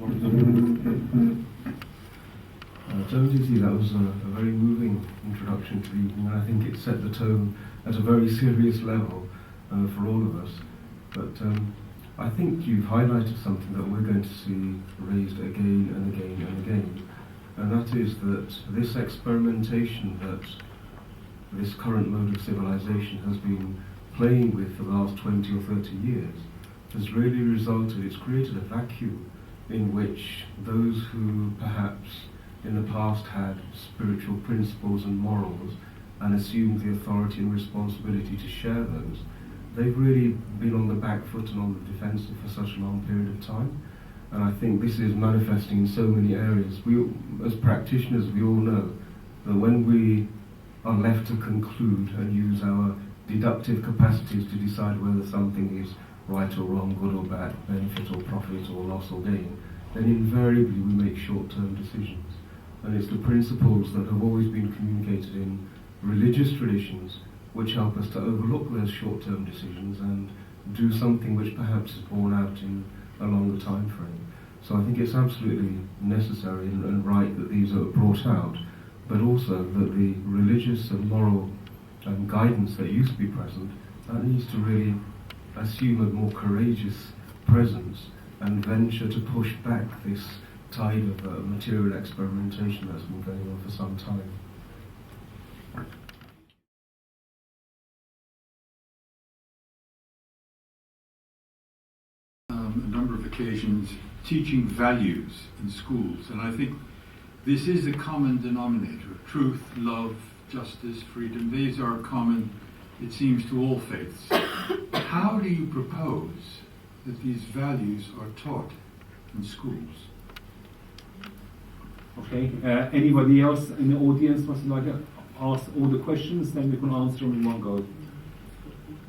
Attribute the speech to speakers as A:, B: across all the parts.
A: Don't you see that was a very moving introduction to the evening, and I think it set the tone at a very serious level for all of us. But I think you've highlighted something that we're going to see raised again and again and again, and that is that this experimentation that this current mode of civilization has been playing with for the last 20 or 30 years has really resulted, it's created a vacuum in which those who perhaps in the past had spiritual principles and morals and assumed the authority and responsibility to share those, they've really been on the back foot and on the defensive for such a long period of time. And I think this is manifesting in so many areas. We, as practitioners, we all know that when we are left to conclude and use our deductive capacities to decide whether something is right or wrong, good or bad, benefit or profit or loss or gain, then invariably we make short-term decisions. And it's the principles that have always been communicated in religious traditions which help us to overlook those short-term decisions and do something which perhaps is borne out in a longer time frame. So I think it's absolutely necessary and right that these are brought out, but also that the religious and moral guidance that used to be present, that needs to really assume a more courageous presence and venture to push back this tide of material experimentation that's been going on for some time.
B: A number of occasions teaching values in schools, and I think this is a common denominator. Truth, love, justice, freedom, these are common, it seems, to all faiths. How do you propose that these values are taught in schools?
C: Okay, anybody else in the audience wants to ask all the questions, then we can answer them in one go.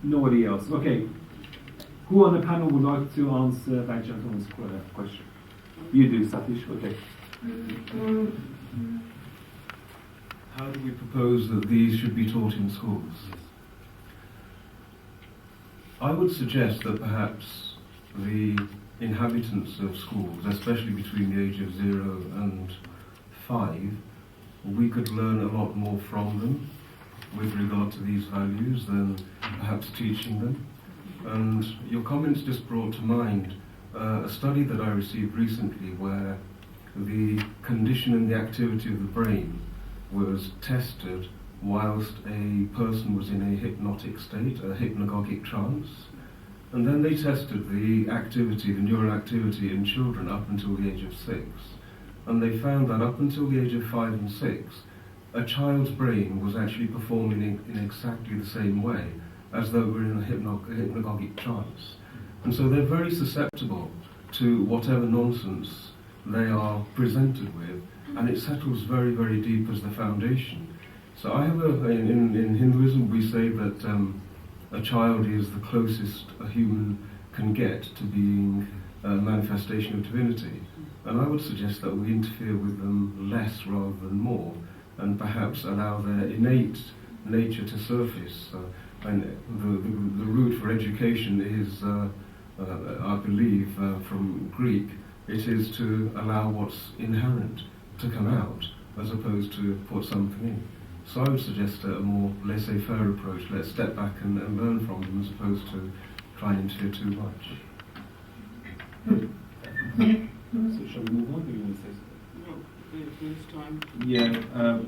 C: Nobody else. Okay. Who on the panel would like to answer that gentleman's question? You do, Satish. Okay.
A: How do we propose that these should be taught in schools? I would suggest that perhaps the inhabitants of schools, especially between the age of 0 and 5, we could learn a lot more from them with regard to these values than perhaps teaching them. And your comments just brought to mind a study that I received recently where the condition and the activity of the brain was tested whilst a person was in a hypnotic state, a hypnagogic trance. And then they tested the activity, the neural activity in children up until the age of 6. And they found that up until the age of 5 and 6, a child's brain was actually performing in exactly the same way as though we're in a hypnagogic trance. And so they're very susceptible to whatever nonsense they are presented with, and it settles very, very deep as the foundation. So I have in Hinduism we say that a child is the closest a human can get to being a manifestation of divinity. And I would suggest that we interfere with them less rather than more, and perhaps allow their innate nature to surface. And the root for education is, I believe, from Greek, it is to allow what's inherent to come out, as opposed to put something in. So I would suggest a more laissez-faire approach. Let's step back and learn from them, as opposed to try and interfere too much.
C: So shall we move on? Do you want to say something?
D: No, there's time.
C: Yeah,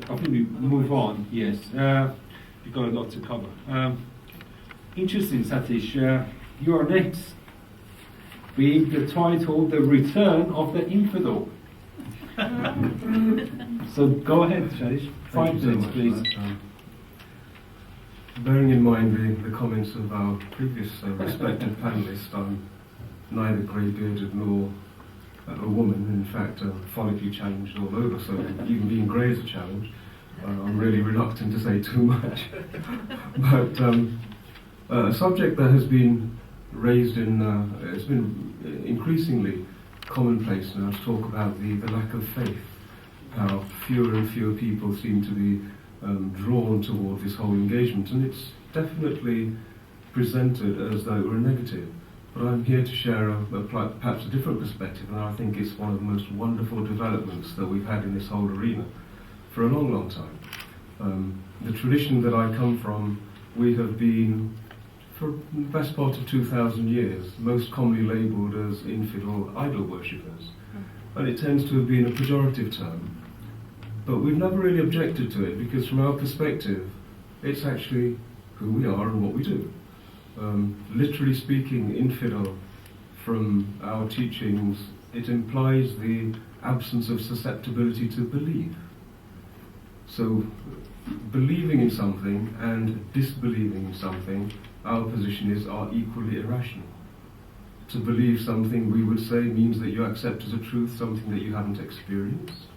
C: I think we move on, yes. You've got a lot to cover. Interesting, Satish. You are next, being the title, The Return of the Infidel. So go ahead, Satish. 5 minutes, please.
A: Bearing in mind the comments of our previous respected panellists, I'm neither grey-bearded nor a woman, in fact follically challenged all over, so even being grey is a challenge. I'm really reluctant to say too much. But a subject that has been raised it's been increasingly commonplace now to talk about the lack of faith, how fewer and fewer people seem to be drawn toward this whole engagement, and it's definitely presented as though it were a negative. But I'm here to share perhaps a different perspective, and I think it's one of the most wonderful developments that we've had in this whole arena for a long, long time. The tradition that I come from, we have been, for the best part of 2,000 years, most commonly labelled as infidel idol worshippers. And it tends to have been a pejorative term. But we've never really objected to it, because from our perspective, it's actually who we are and what we do. Literally speaking, infidel, from our teachings, it implies the absence of susceptibility to believe. So, believing in something and disbelieving in something, our position is, are equally irrational. To believe something, we would say, means that you accept as a truth something that you haven't experienced.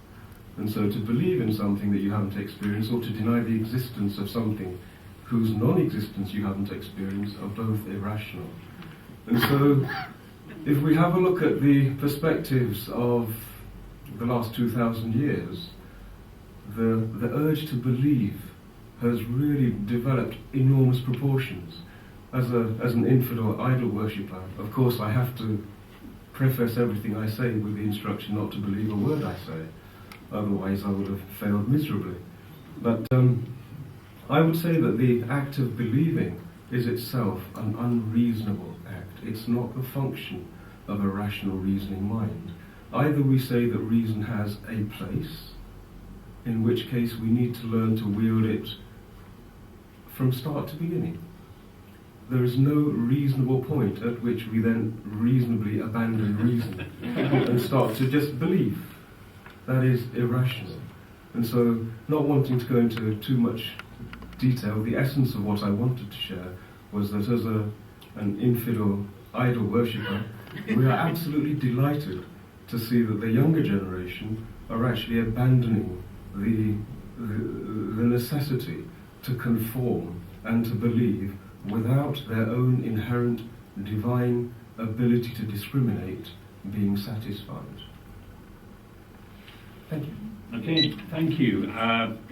A: And so to believe in something that you haven't experienced, or to deny the existence of something whose non-existence you haven't experienced, are both irrational. And so, if we have a look at the perspectives of the last 2,000 years, the urge to believe has really developed enormous proportions. As an infidel idol worshipper, of course I have to preface everything I say with the instruction not to believe a word I say, otherwise I would have failed miserably. But I would say that the act of believing is itself an unreasonable act. It's not the function of a rational reasoning mind. Either we say that reason has a place, in which case we need to learn to wield it from start to beginning. There is no reasonable point at which we then reasonably abandon reason and start to just believe. That is irrational. And so, not wanting to go into too much detail, the essence of what I wanted to share was that as an infidel idol worshipper, we are absolutely delighted to see that the younger generation are actually abandoning the necessity to conform and to believe without their own inherent divine ability to discriminate being satisfied. Thank you.
C: Okay, thank you.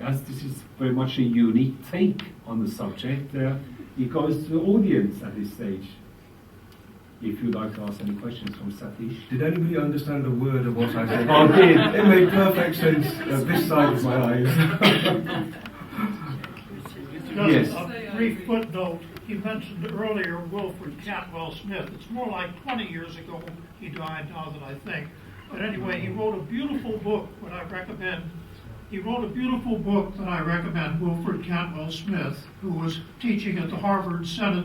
C: As this is very much a unique take on the subject, it goes to the audience at this stage. If you'd like to ask any questions from Satish.
A: Did anybody understand a word of what I said?
C: I did.
A: It made perfect sense this side of my eyes.
C: Yes.
D: A brief footnote. You mentioned earlier Wilfred Cantwell Smith. It's more like 20 years ago he died now that I think. But anyway, he wrote a beautiful book that I recommend. Wilfred Cantwell Smith, who was teaching at the Harvard Center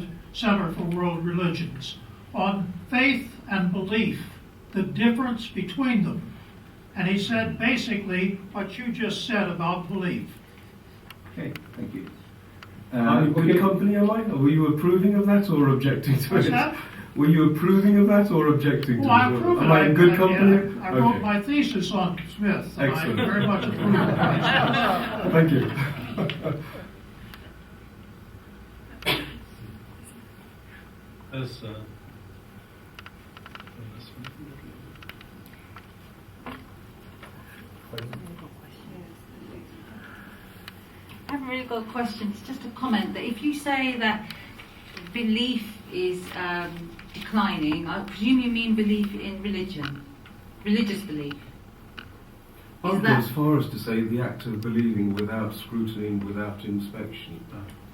D: for World Religions, on faith and belief, the difference between them. And he said basically what you just said about belief.
C: Okay, thank you.
A: I'm in good company, am I? Or were you approving of that or objecting to
D: What's
A: it?
D: that?
A: Were you approving of that or objecting to
D: Well, I
A: it?
D: approve
A: Am I in good company?
D: Yeah, I wrote my thesis on Smith, and
A: Excellent.
D: I very much approve of it.
A: Thank you.
E: As
F: I haven't really got a question, it's just a comment that if you say that belief is declining, I presume you mean belief in religion, religious belief.
A: I would go
F: that-
A: as far as to say the act of believing without scrutiny and without inspection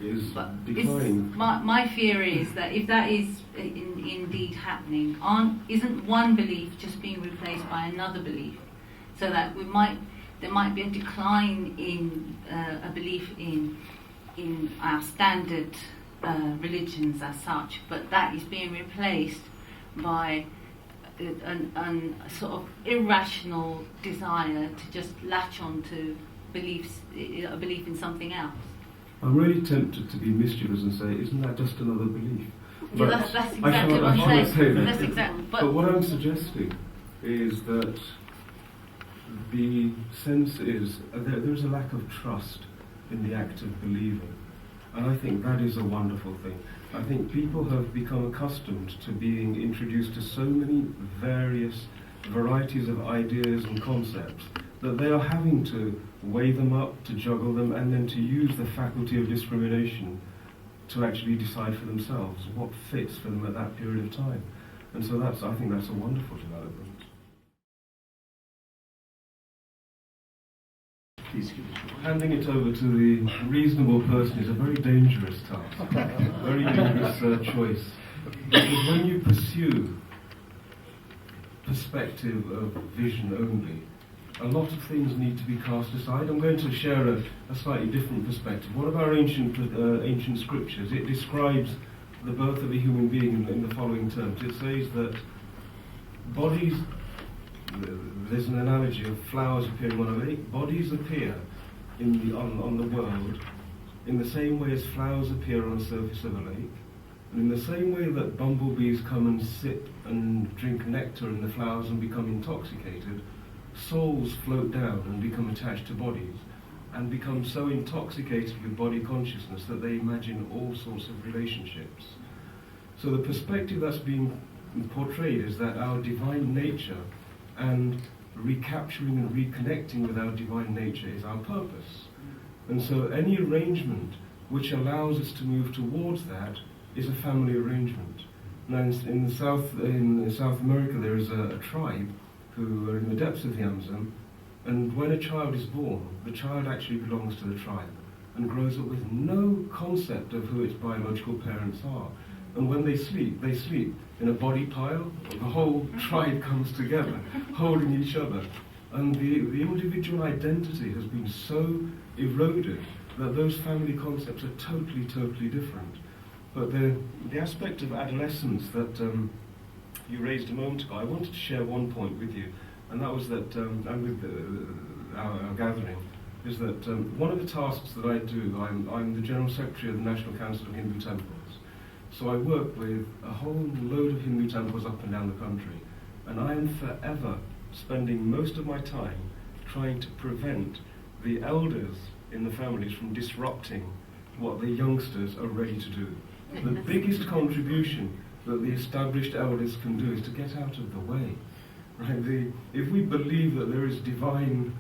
A: is
F: But
A: declining.
F: my fear is that if that is indeed happening, isn't one belief just being replaced by another belief? So that there might be a decline in a belief in our standard religions as such, but that is being replaced by a sort of irrational desire to just latch on to a belief in something else.
A: I'm really tempted to be mischievous and say, isn't that just another belief?
F: Yeah, that's exactly what I'm saying. That's exactly.
A: But what I'm suggesting is that the sense is there is a lack of trust in the act of believing. And I think that is a wonderful thing. I think people have become accustomed to being introduced to so many various varieties of ideas and concepts that they are having to weigh them up, to juggle them, and then to use the faculty of discrimination to actually decide for themselves what fits for them at that period of time. And so I think that's a wonderful development. Handing it over to the reasonable person is a very dangerous task, very dangerous choice. Because when you pursue perspective of vision only, a lot of things need to be cast aside. I'm going to share a slightly different perspective. One of our ancient scriptures, it describes the birth of a human being in the following terms. It says that bodies, there's an analogy of flowers appearing on a lake. Bodies appear on the world in the same way as flowers appear on the surface of a lake, and in the same way that bumblebees come and sip and drink nectar in the flowers and become intoxicated, souls float down and become attached to bodies and become so intoxicated with body consciousness that they imagine all sorts of relationships. So the perspective that's being portrayed is that our divine nature and recapturing and reconnecting with our divine nature is our purpose. And so any arrangement which allows us to move towards that is a family arrangement. Now in South America there is a tribe who are in the depths of the Amazon, and when a child is born, the child actually belongs to the tribe and grows up with no concept of who its biological parents are. And when they sleep in a body pile. The whole tribe comes together, holding each other. And the individual identity has been so eroded that those family concepts are totally, totally different. But the aspect of adolescence that you raised a moment ago, I wanted to share one point with you, and that was that, and with our gathering, is that one of the tasks that I do, I'm the General Secretary of the National Council of Hindu Temples. So I work with a whole load of Hindu temples up and down the country, and I am forever spending most of my time trying to prevent the elders in the families from disrupting what the youngsters are ready to do. The biggest contribution that the established elders can do is to get out of the way. Right? If we believe that there is divine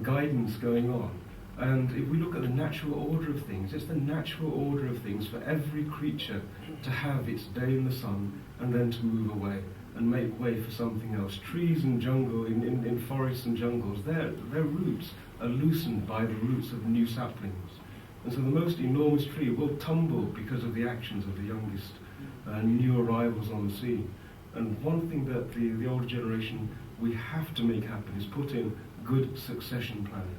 A: guidance going on, and if we look at the natural order of things, it's the natural order of things for every creature to have its day in the sun and then to move away and make way for something else. Trees and jungle, in forests and jungles, their roots are loosened by the roots of new saplings. And so the most enormous tree will tumble because of the actions of the youngest new arrivals on the scene. And one thing that the older generation, we have to make happen is put in good succession planning.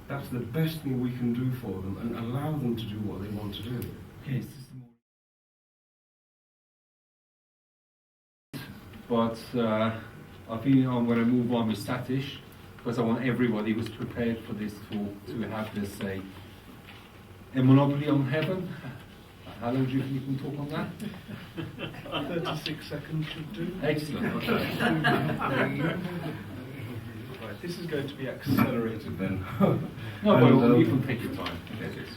A: That's the best thing we can do for them and allow them to do what they want to do.
C: Yes. But I think I'm going to move on with Satish, because I want everybody who's prepared for this talk to have this say a monopoly on heaven. How long do you think you can talk on that?
A: 36 seconds should do.
C: Excellent. Okay.
A: Right, this is going to be accelerated then.
C: No, well, you can take your time. Yes, yes,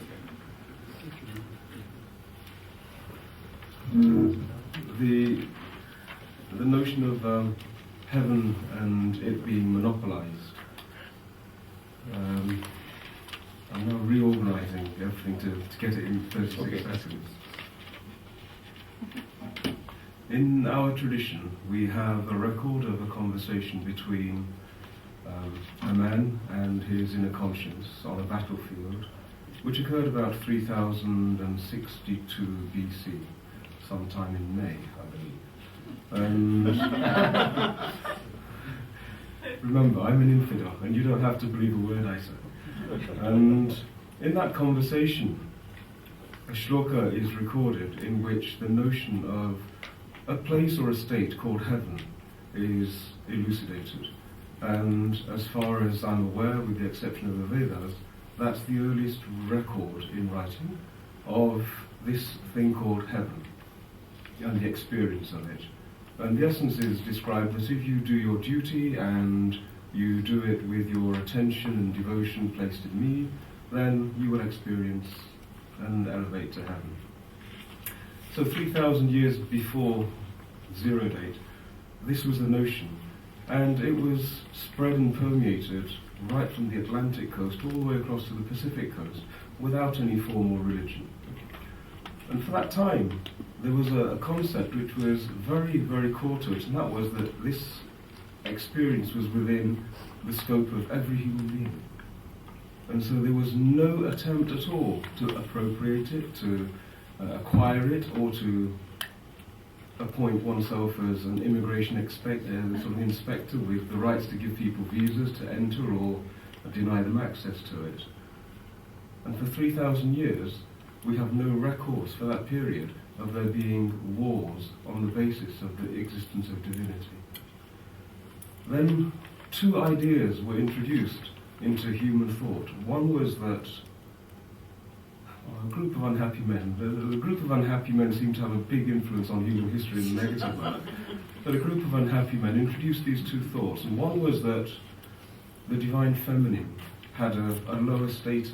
A: okay. The notion of heaven and it being monopolized. I'm now reorganizing everything to get it in 36 seconds. In our tradition, we have a record of a conversation between a man and his inner conscience on a battlefield, which occurred about 3062 BC, sometime in May, I believe. And remember, I'm an infidel, and you don't have to believe a word I say. And in that conversation, a shloka is recorded in which the notion of a place or a state called heaven is elucidated. And as far as I'm aware, with the exception of the Vedas, that's the earliest record in writing of this thing called heaven and the experience of it. And the essence is described as if you do your duty and you do it with your attention and devotion placed in me, then you will experience and elevate to heaven. So 3,000 years before zero date, this was the notion. And it was spread and permeated right from the Atlantic coast all the way across to the Pacific coast without any formal religion. And for that time, there was a concept which was very, very core to it, and that was that this experience was within the scope of every human being. And so there was no attempt at all to appropriate it, to acquire it, or to appoint oneself as an immigration sort of inspector with the rights to give people visas to enter or deny them access to it. And for 3,000 years, we have no records for that period of there being wars on the basis of the existence of divinity. Then two ideas were introduced into human thought. One was that a group of unhappy men, the group of unhappy men seem to have a big influence on human history in a negative manner, but a group of unhappy men introduced these two thoughts, and one was that the divine feminine had a lower status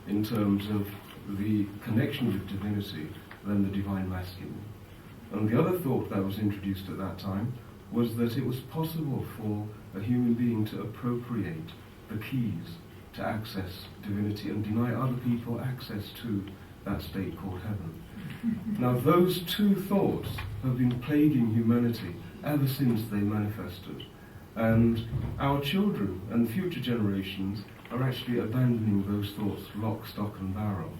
A: in terms of the connection with divinity than the divine masculine. And the other thought that was introduced at that time was that it was possible for a human being to appropriate the keys to access divinity and deny other people access to that state called heaven. Now those two thoughts have been plaguing humanity ever since they manifested. And our children and future generations are actually abandoning those thoughts lock, stock and barrel.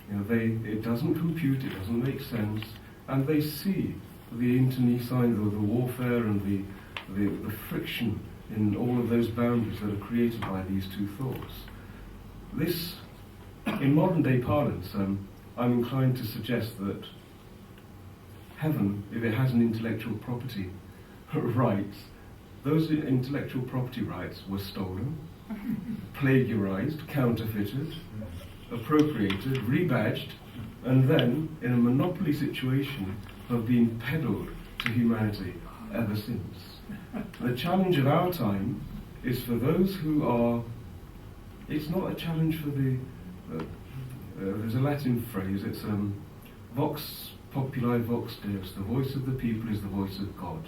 A: You know, it doesn't compute, it doesn't make sense, and they see the internecine, the warfare and the friction in all of those boundaries that are created by these two thoughts. This, in modern day parlance, I'm inclined to suggest that heaven, if it has an intellectual property rights, those intellectual property rights were stolen, plagiarized, counterfeited, appropriated, rebadged, and then, in a monopoly situation, have been peddled to humanity ever since. The challenge of our time is for those who are... It's not a challenge for the... there's a Latin phrase, it's vox populi vox Deus, the voice of the people is the voice of God.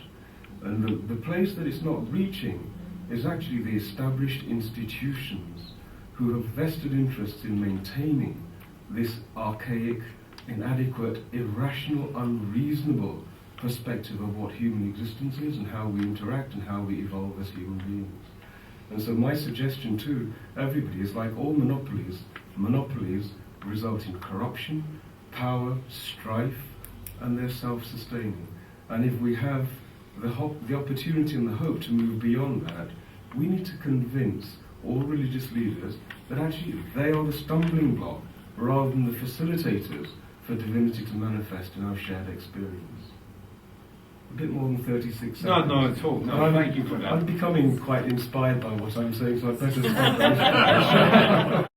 A: And the place that it's not reaching is actually the established institutions who have vested interests in maintaining this archaic, inadequate, irrational, unreasonable perspective of what human existence is and how we interact and how we evolve as human beings. And so my suggestion to everybody is, like all monopolies result in corruption, power, strife, and they're self-sustaining. And if we have the opportunity and the hope to move beyond that, we need to convince all religious leaders that actually they are the stumbling block rather than the facilitators for divinity to manifest in our shared experience. A bit more than 36 seconds.
C: No, not at all. No, thank you for that.
A: I'm becoming quite inspired by what I'm saying, so I better stop.